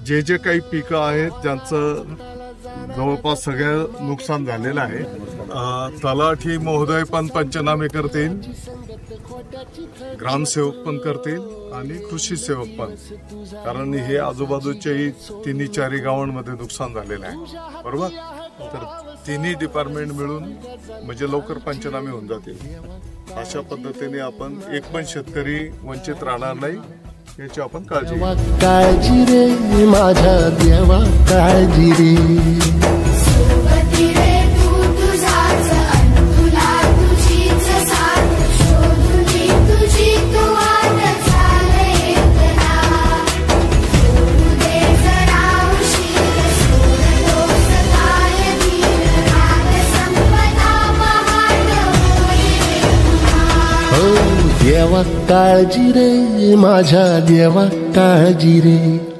जे जे काही पिकं आहेत त्यांचं जवळपास सगळं नुकसान झालेलं आहे। तलाठी महोदय पण पंचनामे करतील, ग्रामसेवक पण करतील आणि कृषी सेवक पण, कारण हे आजूबाजूच्याही तिन्ही चारी गावांमध्ये नुकसान झालेलं आहे, बरोबर। तर तिन्ही डिपार्टमेंट मिळून म्हणजे लवकर पंचनामे होऊन जातील। अशा पद्धतीने आपण एक पण शेतकरी वंचित राहणार नाही याची आपण काळजी रे माझ्या देवा, काळजी रे। देवा काळजी रे माझ्या देवा, काळजी रे।